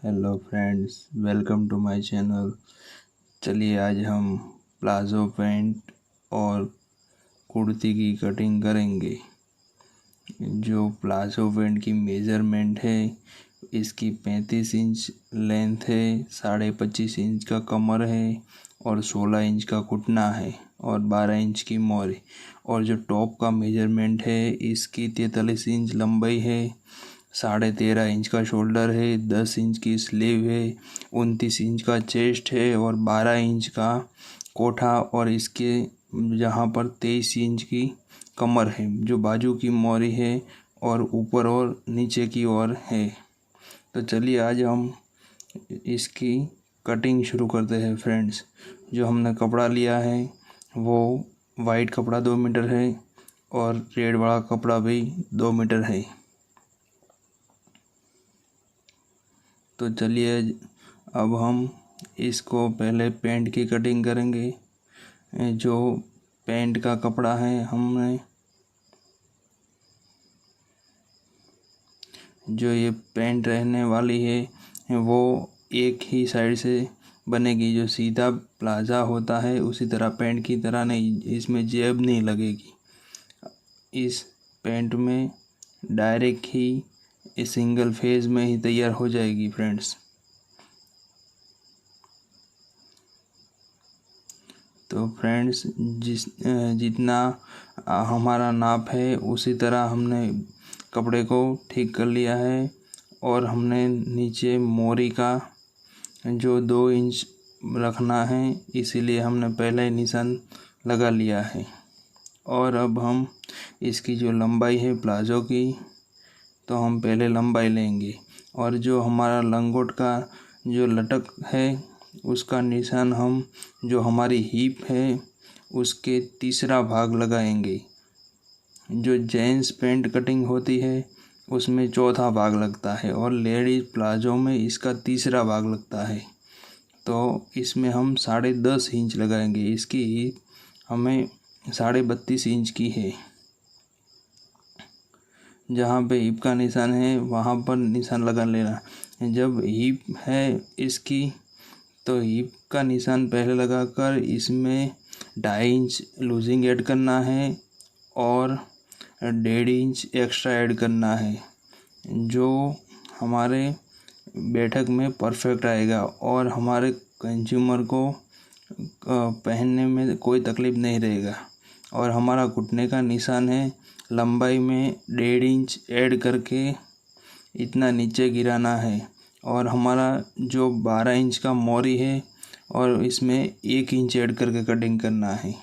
Hello friends, welcome to my channel. चलिए आज हम प्लाज़ो पैंट और कुर्ती की कटिंग करेंगे। जो प्लाज़ो पैंट की मेज़रमेंट है, इसकी 35 इंच लेंथ है, 25.5 इंच का कमर है और 16 इंच का घुटना है और 12 इंच की मोरी। और जो टॉप का मेजरमेंट है, इसकी 43 इंच लंबाई है, 13.5 इंच का शोल्डर है, 10 इंच की स्लीव है, 29 इंच का चेस्ट है और 12 इंच का कोठा और इसके जहाँ पर 23 इंच की कमर है। जो बाजू की मोरी है और ऊपर और नीचे की ओर है। तो चलिए आज हम इसकी कटिंग शुरू करते हैं फ्रेंड्स। जो हमने कपड़ा लिया है वो वाइट कपड़ा 2 मीटर है और रेड वाला कपड़ा भी 2 मीटर है। तो चलिए अब हम इसको पहले पैंट की कटिंग करेंगे। जो पैंट का कपड़ा है, हमने जो ये पैंट रहने वाली है वो एक ही साइड से बनेगी। जो सीधा प्लाज़ा होता है उसी तरह पैंट की तरह नहीं, इसमें जेब नहीं लगेगी। इस पैंट में डायरेक्ट ही सिंगल फेज में ही तैयार हो जाएगी फ्रेंड्स। तो फ्रेंड्स जितना हमारा नाप है उसी तरह हमने कपड़े को ठीक कर लिया है। और हमने नीचे मोरी का जो 2 इंच रखना है, इसीलिए हमने पहले ही निशान लगा लिया है। और अब हम इसकी जो लंबाई है प्लाज़ो की, तो हम पहले लंबाई लेंगे। और जो हमारा लंगोट का जो लटक है उसका निशान हम जो हमारी हिप है उसके तीसरा भाग लगाएंगे। जो जेंट्स पैंट कटिंग होती है उसमें चौथा भाग लगता है और लेडीज़ प्लाज़ो में इसका तीसरा भाग लगता है। तो इसमें हम 10.5 इंच लगाएंगे। इसकी हिप हमें 32.5 इंच की है। जहाँ पे हिप का निशान है वहाँ पर निशान लगा लेना। जब हिप है इसकी, तो हिप का निशान पहले लगाकर इसमें 2.5 इंच लूजिंग ऐड करना है और 1.5 इंच एक्स्ट्रा ऐड करना है, जो हमारे बैठक में परफेक्ट आएगा और हमारे कंज्यूमर को पहनने में कोई तकलीफ़ नहीं रहेगा। और हमारा घुटने का निशान है, लंबाई में 1.5 इंच ऐड करके इतना नीचे गिराना है। और हमारा जो 12 इंच का मोरी है और इसमें 1 इंच ऐड करके कटिंग करना है।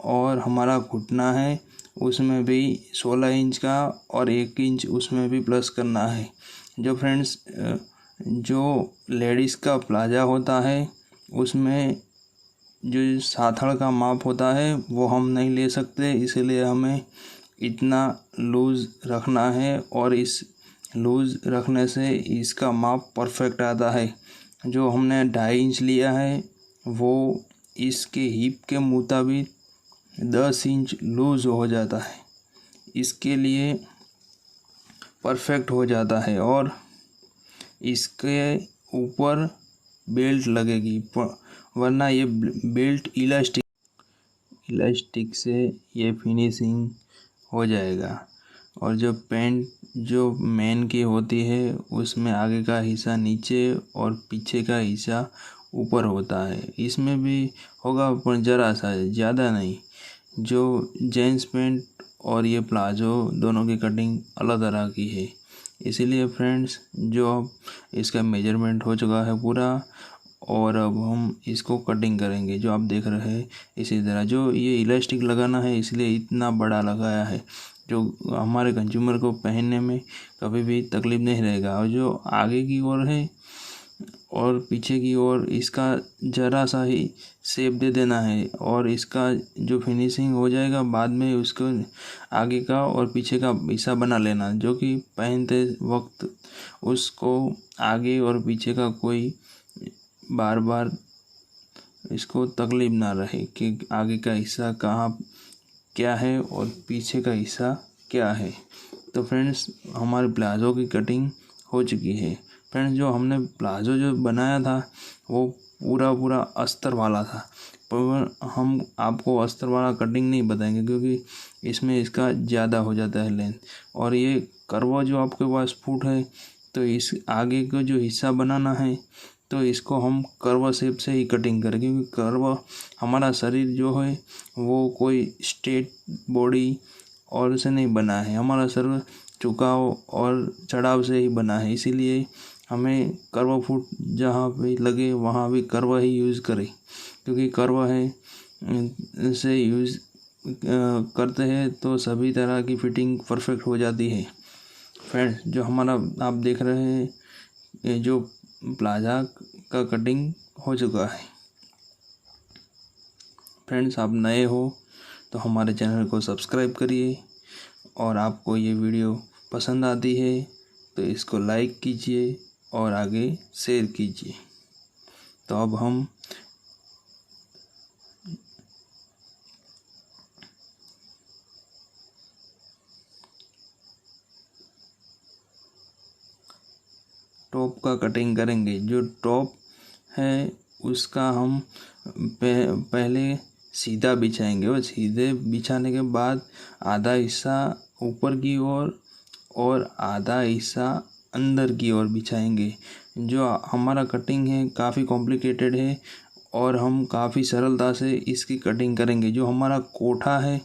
और हमारा घुटना है, उसमें भी 16 इंच का और 1 इंच उसमें भी प्लस करना है। जो फ्रेंड्स जो लेडीज़ का प्लाजा होता है उसमें जो साथड़ का माप होता है वो हम नहीं ले सकते, इसलिए हमें इतना लूज़ रखना है और इस लूज़ रखने से इसका माप परफेक्ट आता है। जो हमने 2.5 इंच लिया है वो इसके हिप के मुताबिक 10 इंच लूज़ हो जाता है, इसके लिए परफेक्ट हो जाता है। और इसके ऊपर बेल्ट लगेगी, वरना ये बेल्ट इलास्टिक से ये फिनिशिंग हो जाएगा। और जो पैंट जो मेन की होती है उसमें आगे का हिस्सा नीचे और पीछे का हिस्सा ऊपर होता है। इसमें भी होगा पर ज़रा सा, ज़्यादा नहीं। जो जेंट्स पैंट और ये प्लाज़ो दोनों की कटिंग अलग तरह की है। इसीलिए फ्रेंड्स जो अब इसका मेजरमेंट हो चुका है पूरा, और अब हम इसको कटिंग करेंगे। जो आप देख रहे हैं इसी तरह जो ये इलास्टिक लगाना है, इसलिए इतना बड़ा लगाया है जो हमारे कंज्यूमर को पहनने में कभी भी तकलीफ़ नहीं रहेगा। और जो आगे की ओर है और पीछे की ओर इसका ज़रा सा ही शेप दे देना है और इसका जो फिनिशिंग हो जाएगा बाद में उसको आगे का और पीछे का हिस्सा बना लेना, जो कि पहनते वक्त उसको आगे और पीछे का कोई बार बार इसको तकलीफ़ ना रहे कि आगे का हिस्सा कहाँ क्या है और पीछे का हिस्सा क्या है। तो फ्रेंड्स हमारे प्लाज़ो की कटिंग हो चुकी है। फ्रेंड्स जो हमने प्लाजो जो बनाया था वो पूरा अस्तर वाला था, पर हम आपको अस्तर वाला कटिंग नहीं बताएंगे क्योंकि इसमें इसका ज़्यादा हो जाता है लेंथ। और ये कर्व जो आपके पास फुट है तो इस आगे का जो हिस्सा बनाना है तो इसको हम कर्व शेप से ही कटिंग करें, क्योंकि कर्व हमारा शरीर जो है वो कोई स्ट्रेट बॉडी और से नहीं बना है, हमारा शरीर झुकाव और चढ़ाव से ही बना है। इसीलिए हमें कर्व फुट जहाँ पे लगे वहाँ भी कर्व ही यूज़ करें, क्योंकि कर्व है से यूज़ करते हैं तो सभी तरह की फिटिंग परफेक्ट हो जाती है। फ्रेंड्स जो हमारा आप देख रहे हैं ये जो प्लाजा का कटिंग हो चुका है। फ्रेंड्स आप नए हो तो हमारे चैनल को सब्सक्राइब करिए, और आपको ये वीडियो पसंद आती है तो इसको लाइक कीजिए और आगे शेयर कीजिए। तो अब हम टॉप का कटिंग करेंगे। जो टॉप है उसका हम पहले सीधा बिछाएंगे, और सीधे बिछाने के बाद आधा हिस्सा ऊपर की ओर और आधा हिस्सा अंदर की ओर बिछाएंगे। जो हमारा कटिंग है काफ़ी कॉम्प्लिकेटेड है और हम काफ़ी सरलता से इसकी कटिंग करेंगे। जो हमारा कोठा है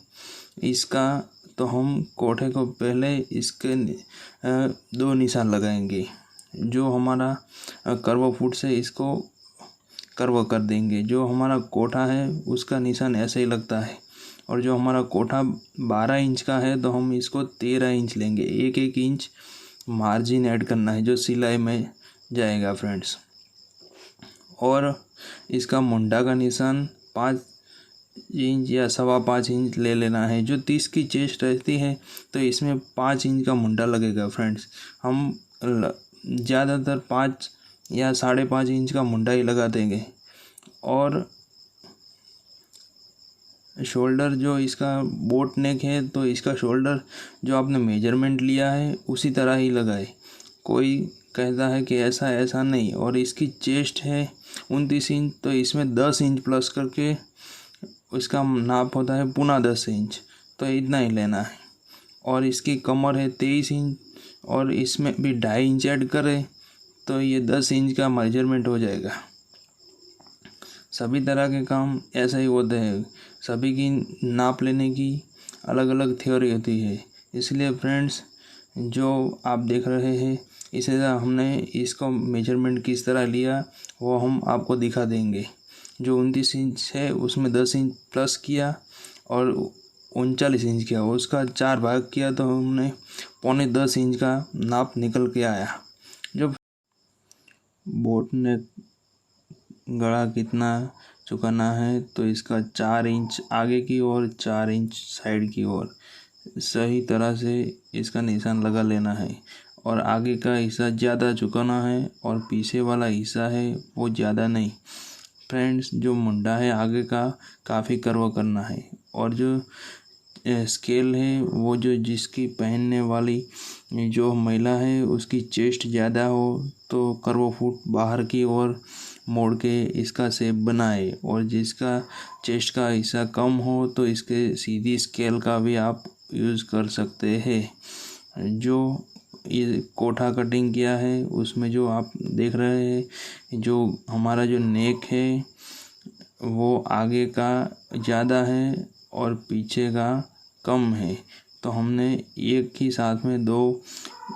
इसका, तो हम कोठे को पहले इसके 2 निशान लगाएंगे। जो हमारा कर्व फुट से इसको कर्व कर देंगे। जो हमारा कोठा है उसका निशान ऐसे ही लगता है, और जो हमारा कोठा 12 इंच का है तो हम इसको 13 इंच लेंगे। 1 इंच मार्जिन ऐड करना है जो सिलाई में जाएगा फ्रेंड्स। और इसका मुंडा का निशान 5 इंच या 5.25 इंच ले लेना है। जो 30 की चेस्ट रहती है तो इसमें 5 इंच का मुंडा लगेगा फ्रेंड्स। हम ज़्यादातर 5 या 5.5 इंच का मुंडा ही लगा देंगे। और शोल्डर जो इसका बोट नेक है तो इसका शोल्डर जो आपने मेजरमेंट लिया है उसी तरह ही लगाए। कोई कहता है कि ऐसा नहीं। और इसकी चेस्ट है 29 इंच तो इसमें 10 इंच प्लस करके इसका नाप होता है पुनः 10 इंच, तो इतना ही लेना है। और इसकी कमर है 23 इंच और इसमें भी 2.5 इंच ऐड करें तो ये 10 इंच का मेजरमेंट हो जाएगा। सभी तरह के काम ऐसे ही होते हैं, सभी की नाप लेने की अलग अलग थ्योरी होती है। इसलिए फ्रेंड्स जो आप देख रहे हैं इसे हमने इसको मेजरमेंट किस तरह लिया वो हम आपको दिखा देंगे। जो 29 इंच है उसमें 10 इंच प्लस किया और 39 इंच किया, उसका 4 भाग किया तो हमने 9.25 इंच का नाप निकल के आया। जो बोट ने गला कितना चुकाना है तो इसका 4 इंच आगे की ओर 4 इंच साइड की ओर सही तरह से इसका निशान लगा लेना है। और आगे का हिस्सा ज़्यादा चुकाना है और पीछे वाला हिस्सा है वो ज़्यादा नहीं। फ्रेंड्स जो मुंडा है आगे का काफ़ी कर्व करना है। और जो स्केल है वो जो जिसकी पहनने वाली जो महिला है उसकी चेस्ट ज़्यादा हो तो कर्व फुट बाहर की ओर मोड़ के इसका शेप बनाए, और जिसका चेस्ट का हिस्सा कम हो तो इसके सीधी स्केल का भी आप यूज़ कर सकते हैं। जो ये कोठा कटिंग किया है उसमें जो आप देख रहे हैं जो हमारा जो नेक है वो आगे का ज़्यादा है और पीछे का कम है, तो हमने एक ही साथ में 2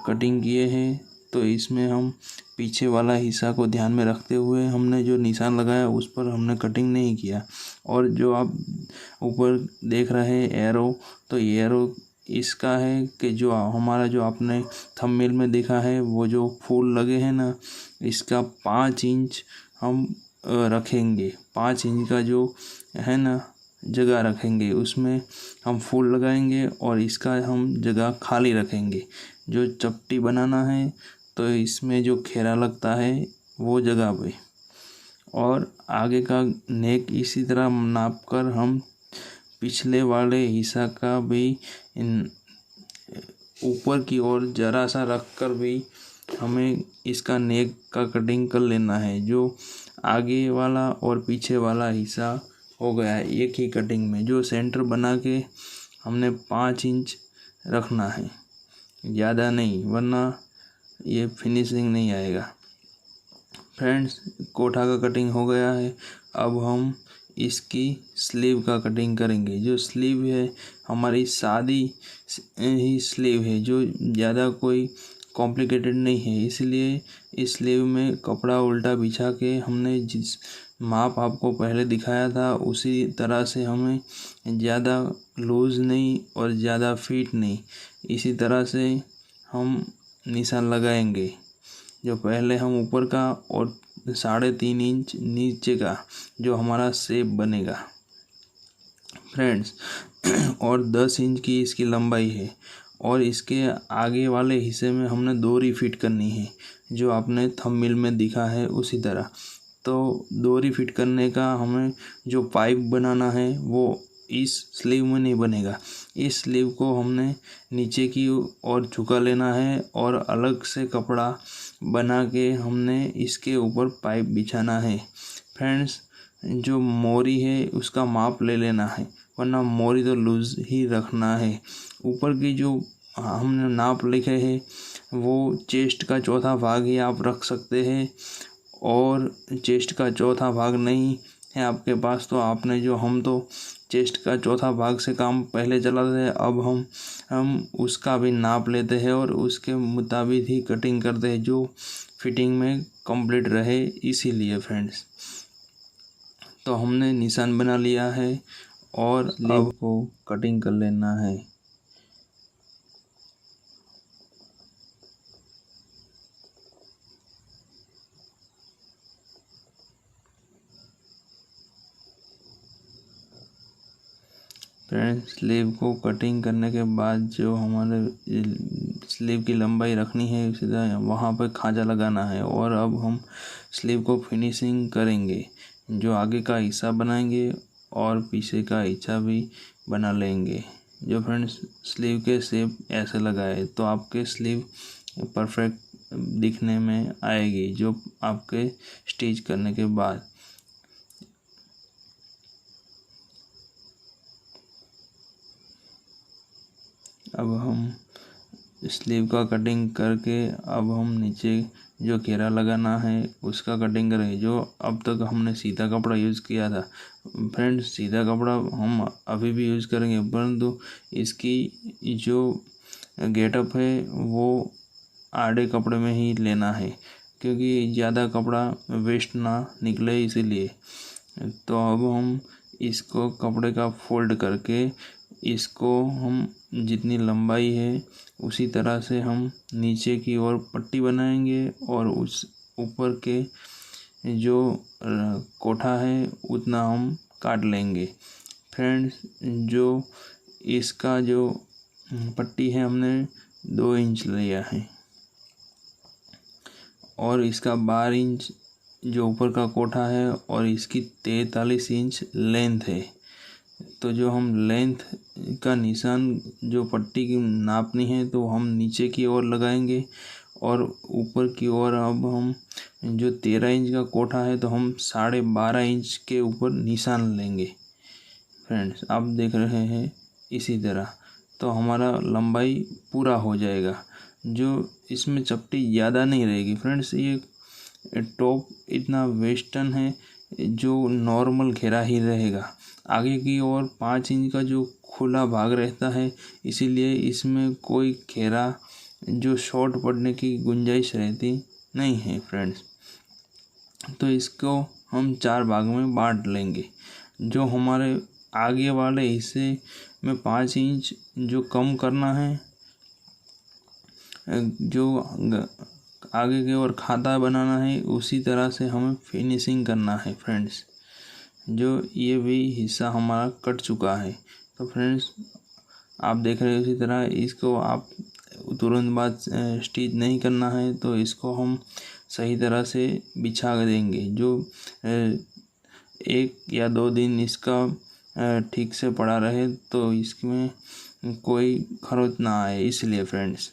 कटिंग किए हैं। तो इसमें हम पीछे वाला हिस्सा को ध्यान में रखते हुए हमने जो निशान लगाया उस पर हमने कटिंग नहीं किया। और जो आप ऊपर देख रहे हैं एरो, तो एरो इसका है कि जो हमारा जो आपने थंबनेल में देखा है वो जो फूल लगे हैं ना, इसका 5 इंच हम रखेंगे। 5 इंच का जो है ना जगह रखेंगे उसमें हम फूल लगाएंगे और इसका हम जगह खाली रखेंगे। जो चपटी बनाना है तो इसमें जो घेरा लगता है वो जगह पे, और आगे का नेक इसी तरह नाप कर हम पिछले वाले हिस्सा का भी ऊपर की ओर जरा सा रख कर भी हमें इसका नेक का कटिंग कर लेना है। जो आगे वाला और पीछे वाला हिस्सा हो गया है एक ही कटिंग में। जो सेंटर बना के हमने 5 इंच रखना है, ज़्यादा नहीं, वरना ये फिनिशिंग नहीं आएगा। फ्रेंड्स, कोठा का कटिंग हो गया है। अब हम इसकी स्लीव का कटिंग करेंगे। जो स्लीव है हमारी सादी ही स्लीव है, जो ज़्यादा कोई कॉम्प्लिकेटेड नहीं है। इसलिए इस स्लीव में कपड़ा उल्टा बिछा के हमने जिस माप आपको पहले दिखाया था उसी तरह से हमें ज़्यादा लूज़ नहीं और ज़्यादा फिट नहीं, इसी तरह से हम निशान लगाएंगे। जो पहले हम ऊपर का और 3.5 इंच नीचे का जो हमारा शेप बनेगा फ्रेंड्स। और 10 इंच की इसकी लंबाई है और इसके आगे वाले हिस्से में हमने डोरी फिट करनी है, जो आपने थंबनेल में दिखा है उसी तरह। तो डोरी फिट करने का हमें जो पाइप बनाना है वो इस स्लीव में नहीं बनेगा। इस स्लीव को हमने नीचे की ओर झुका लेना है और अलग से कपड़ा बना के हमने इसके ऊपर पाइप बिछाना है। फ्रेंड्स, जो मोरी है उसका माप ले लेना है, वरना मोरी तो लूज ही रखना है। ऊपर की जो हमने नाप लिखे है वो चेस्ट का चौथा भाग ही आप रख सकते हैं, और चेस्ट का चौथा भाग नहीं है आपके पास तो आपने जो हम तो चेस्ट का चौथा भाग से काम पहले चलाते हैं। अब हम उसका भी नाप लेते हैं और उसके मुताबिक ही कटिंग करते हैं, जो फिटिंग में कंप्लीट रहे, इसीलिए फ्रेंड्स। तो हमने निशान बना लिया है और अब को कटिंग कर लेना है। फ्रेंड्स, स्लीव को कटिंग करने के बाद जो हमारे स्लीव की लंबाई रखनी है सीधा वहाँ पर खांचा लगाना है। और अब हम स्लीव को फिनिशिंग करेंगे। जो आगे का हिस्सा बनाएंगे और पीछे का हिस्सा भी बना लेंगे। जो फ्रेंड्स स्लीव के शेप ऐसे लगाए तो आपके स्लीव परफेक्ट दिखने में आएगी, जो आपके स्टिच करने के बाद। अब हम स्लीव का कटिंग करके अब हम नीचे जो घेरा लगाना है उसका कटिंग करेंगे। जो अब तक हमने सीधा कपड़ा यूज़ किया था फ्रेंड्स, सीधा कपड़ा हम अभी भी यूज़ करेंगे, परंतु इसकी जो गेटअप है वो आड़े कपड़े में ही लेना है, क्योंकि ज़्यादा कपड़ा वेस्ट ना निकले इसीलिए। तो अब हम इसको कपड़े का फोल्ड करके इसको हम जितनी लंबाई है उसी तरह से हम नीचे की ओर पट्टी बनाएंगे और उस ऊपर के जो कोठा है उतना हम काट लेंगे। फ्रेंड्स, जो इसका जो पट्टी है हमने 2 इंच लिया है और इसका 12 इंच जो ऊपर का कोठा है और इसकी 43 इंच लेंथ है। तो जो हम लेंथ का निशान जो पट्टी की नापनी है तो हम नीचे की ओर लगाएंगे और ऊपर की ओर अब हम जो 13 इंच का कोठा है तो हम 12.5 इंच के ऊपर निशान लेंगे। फ्रेंड्स, आप देख रहे हैं इसी तरह तो हमारा लंबाई पूरा हो जाएगा। जो इसमें चपटी ज़्यादा नहीं रहेगी फ्रेंड्स। ये टॉप इतना वेस्टर्न है, जो नॉर्मल घेरा ही रहेगा। आगे की ओर 5 इंच का जो खुला भाग रहता है, इसीलिए इसमें कोई घेरा जो शॉर्ट पड़ने की गुंजाइश रहती नहीं है फ्रेंड्स। तो इसको हम 4 भाग में बांट लेंगे। जो हमारे आगे वाले हिस्से में 5 इंच जो कम करना है, जो आगे की ओर खाता बनाना है, उसी तरह से हमें फिनिशिंग करना है फ्रेंड्स। जो ये भी हिस्सा हमारा कट चुका है। तो फ्रेंड्स, आप देख रहे हो इसी तरह इसको आप तुरंत बाद स्टिच नहीं करना है, तो इसको हम सही तरह से बिछा देंगे। जो 1 या 2 दिन इसका ठीक से पड़ा रहे तो इसमें कोई खरोच ना आए, इसलिए फ्रेंड्स।